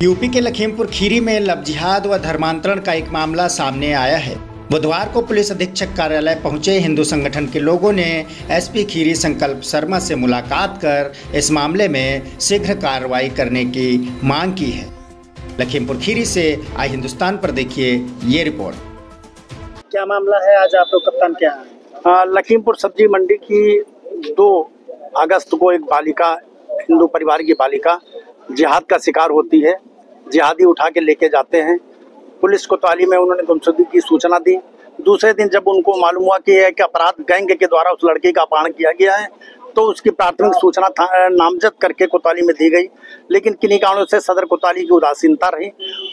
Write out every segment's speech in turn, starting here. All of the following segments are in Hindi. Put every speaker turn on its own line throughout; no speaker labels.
यूपी के लखीमपुर खीरी में लव जिहाद व धर्मांतरण का एक मामला सामने आया है। बुधवार को पुलिस अधीक्षक कार्यालय पहुंचे हिंदू संगठन के लोगों ने एसपी खीरी संकल्प शर्मा से मुलाकात कर इस मामले में शीघ्र कार्रवाई करने की मांग की है। लखीमपुर खीरी से आई हिंदुस्तान पर देखिए ये रिपोर्ट।
क्या मामला है आज आप लोग कप्तान क्या है?
लखीमपुर सब्जी मंडी की 2 अगस्त को एक बालिका, हिंदू परिवार की बालिका जिहाद का शिकार होती है। जिहादी उठा के लेके जाते हैं। पुलिस कोतवाली में उन्होंने गुमशुदगी की सूचना दी। दूसरे दिन जब उनको मालूम हुआ कि एक अपराध गैंग के द्वारा उस लड़की का अपहरण किया गया है, तो उसकी प्राथमिक सूचना नामजद करके कोतवाली में दी गई। लेकिन किन्हीं कारणों से सदर कोतवाली की उदासीनता रही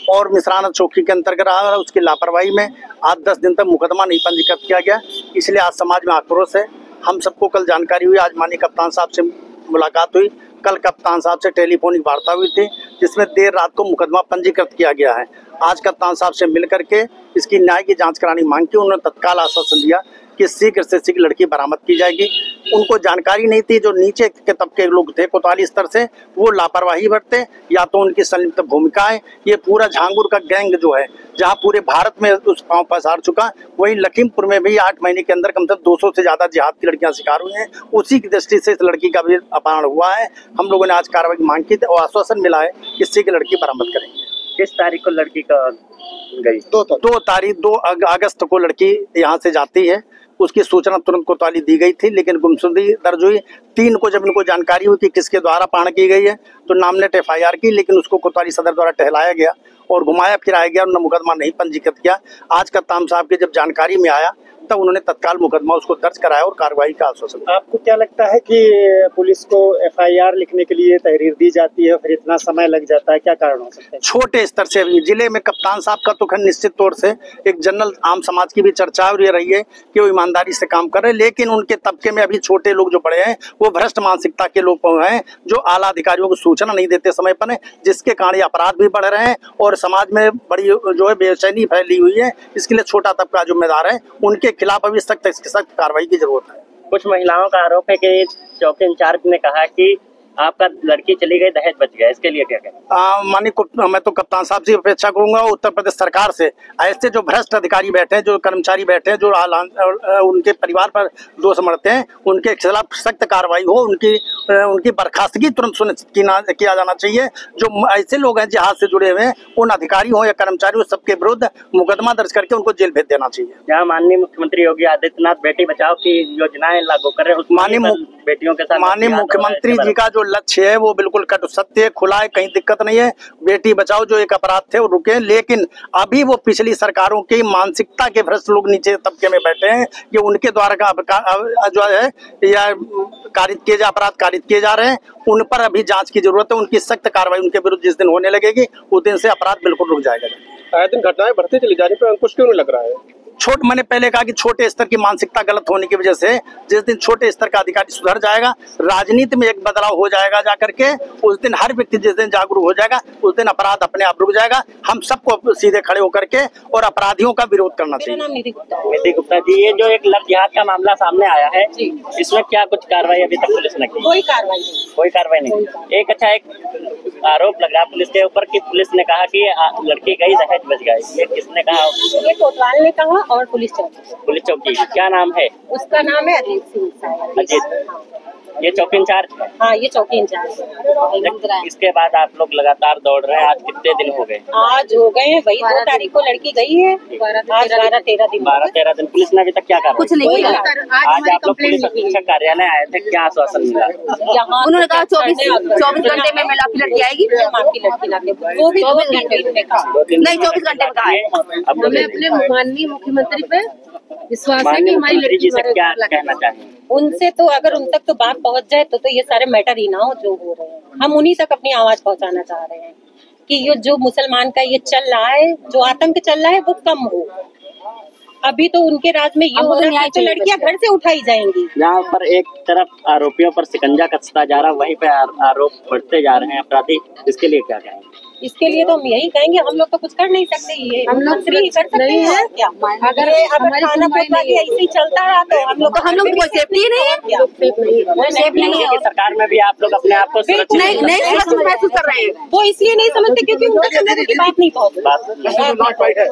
और मिश्राना चौकी के अंतर्गत रहा। उसकी लापरवाही में 8-10 दिन तक मुकदमा नहीं पंजीकृत किया गया। इसलिए आज समाज में आक्रोश है। हम सबको कल जानकारी हुई, आज माननीय कप्तान साहब से मुलाकात हुई। कल कप्तान साहब से टेलीफोनिक वार्ता हुई थी, जिसमें देर रात को मुकदमा पंजीकृत किया गया है। आज कप्तान साहब से मिल करके इसकी न्याय की जांच कराने की मांग की। उन्होंने तत्काल आश्वासन दिया कि शीघ्र से शीघ्र लड़की बरामद की जाएगी। उनको जानकारी नहीं थी, जो नीचे के तबके लोग थे कोतवाली स्तर से, वो लापरवाही बरते या तो उनकी संलिप्त भूमिका है। ये पूरा झांगुर का गैंग जो है, जहां पूरे भारत में उस पांव पसार चुका, वही लखीमपुर में भी 8 महीने के अंदर कम से कम 200 से ज्यादा जिहाद की लड़कियां शिकार हुई हैं। उसी की दृष्टि से इस लड़की का भी अपहरण हुआ है। हम लोगों ने आज कार्रवाई की मांग की थी और आश्वासन मिला है कि शीघ्र लड़की बरामद करेंगे।
किस तारीख को लड़की का गई?
2 अगस्त को लड़की यहाँ से जाती है। उसकी सूचना तुरंत कोतवाली दी गई थी, लेकिन गुमशुदगी दर्ज हुई। 3 को जब इनको जानकारी हुई कि किसके द्वारा अपहरण की गई है, तो नामलेट FIR की, लेकिन उसको कोतवाली सदर द्वारा टहलाया गया और घुमाया फिराया गया और मुकदमा नहीं पंजीकृत किया। आज कप्तान साहब की जब जानकारी में आया, तब उन्होंने तत्काल मुकदमा उसको दर्ज कराया और कार्रवाई का आश्वासन दिया।
आपको क्या लगता है कि पुलिस को FIR लिखने के लिए तहरीर दी जाती है, फिर इतना समय लग जाता है? क्या कारण हो सकता है?
छोटे स्तर से अभी जिले में कप्तान साहब का तो खैर निश्चित तौर से एक जनरल आम समाज की भी चर्चा हो रही है कि वो ईमानदारी से काम कर रहे हैं, लेकिन उनके तबके में अभी छोटे लोग जो बड़े हैं, वो भ्रष्ट मानसिकता के लोग हैं, जो आला अधिकारियों को सूचना नहीं देते समय पर, जिसके कारण ये अपराध भी बढ़ रहे हैं और समाज में बड़ी जो है बेचैनी फैली हुई है। इसके लिए छोटा तबका जिम्मेदार है, उनके खिलाफ अभी सख्त कार्रवाई की जरूरत है।
कुछ महिलाओं का आरोप है कि चौकी इंचार्ज ने कहा कि आपका लड़की चली गई, दहेज बच गया, इसके लिए क्या कहें?
माननीय मैं तो कप्तान साहब से अपेक्षा करूंगा, उत्तर प्रदेश सरकार से ऐसे जो भ्रष्ट अधिकारी बैठे हैं, जो कर्मचारी बैठे हैं, जो उनके परिवार पर दोष मढ़ते हैं, उनके खिलाफ सख्त कार्रवाई हो। उनकी बर्खास्तगी तुरंत सुनिश्चित किया जाना चाहिए। जो ऐसे लोग हैं जिहाद से जुड़े हुए हैं, उन अधिकारी हो या कर्मचारी हो, सबके विरुद्ध मुकदमा दर्ज करके उनको जेल भेज देना चाहिए।
जहाँ माननीय मुख्यमंत्री योगी आदित्यनाथ बेटी बचाओ की योजनाएं लागू कर रहे हैं, बेटियों के साथ
माननीय मुख्यमंत्री जी का जो लक्ष्य है वो बिल्कुल कटु सत्य है, खुला है, कहीं दिक्कत नहीं है। बेटी बचाओ जो एक अपराध थे वो रुके, लेकिन अभी वो पिछली सरकारों की मानसिकता के भ्रष्ट लोग नीचे तबके में बैठे हैं, ये उनके द्वारा जो है या अपराध कारित किए जा रहे हैं। उन पर अभी जांच की जरूरत है। उनकी सख्त कार्रवाई उनके विरुद्ध जिस दिन होने लगेगी, उस दिन से अपराध बिल्कुल रुक जाएगा।
आए दिन घटनाएं बढ़ती चली जा रही है, अंकुश क्यों नहीं लग रहा है?
मैंने पहले कहा कि छोटे स्तर की मानसिकता गलत होने की वजह से जिस दिन छोटे स्तर का अधिकारी सुधर जाएगा, राजनीति में एक बदलाव हो जाएगा जाकर के, उस दिन हर व्यक्ति जिस दिन जागरूक हो जाएगा, उस दिन अपराध अपने आप रुक जाएगा। हम सबको सीधे खड़े होकर के और अपराधियों का विरोध करना चाहिए।
निधि गुप्ता जी, ये जो एक लव जिहाद का मामला सामने आया है, इसमें क्या कुछ कार्रवाई अभी तक पुलिस ने की?
कोई कार्रवाई नहीं।
एक आरोप लग रहा है पुलिस के ऊपर कि पुलिस ने कहा कि लड़की गई, दहेज बच गया। ये किसने कहा?
ये कोतवाल ने कहा और पुलिस चौकी।
क्या नाम है
उसका? नाम है अजीत सिंह।
अजीत, ये चौकी इंचार्ज है?
हाँ, ये चौकी इंचार्ज है।
इसके बाद आप लोग लगातार दौड़ रहे हैं। आज कितने दिन हो गए?
आज हो गए हैं, वही 2 तारीख को लड़की गई है। 12-13 दिन।
पुलिस ने अभी तक क्या कहा?
कुछ नहीं।
आज आप लोग पुलिस अधीक्षक कार्यालय आए थे, क्या आश्वासन मिला?
उन्होंने कहा 24 घंटे में लड़की आएगी। आपकी लड़की लाके वो भी 24 घंटे में कहा, नहीं 24 घंटे में कहा है। हमें अपने माननीय मुख्यमंत्री पे विश्वास है कि हमारी लड़की
क्या कहना चाहिए
उनसे। तो अगर उन तक तो बात पहुंच जाए तो ये सारे मैटर ही ना हो जो हो रहे हैं। हम उन्हीं तक अपनी आवाज पहुंचाना चाह रहे हैं कि ये जो मुसलमान का ये चल रहा है, जो आतंक चल रहा है, वो कम हो। अभी तो उनके राज में ये हो रहा है तो लड़कियां घर से उठाई जाएंगी।
यहाँ पर एक तरफ आरोपियों पर शिकंजा कसता जा रहा है, वहीं पे आरोप बढ़ते जा रहे हैं अपराधी, इसके लिए क्या कहेंगे?
इसके लिए तो हम यही कहेंगे, हम लोग तो कुछ कर नहीं सकते, ये
हम लोग
मंत्री ही कर सकते
नहीं
हैं
है।
क्या?
अगर
अगर खाना कोतवाली ऐसे ही चलता रहा तो हम लोग कोई सेफ्टी नहीं है क्या?
कोई सेफ नहीं है।
सरकार में भी आप लोग अपने आप को सुरक्षित
नहीं सुरक्षित महसूस कर रहे हैं।
वो इसलिए नहीं समझते क्योंकि उनका लोगों की बात नहीं पहुंचती।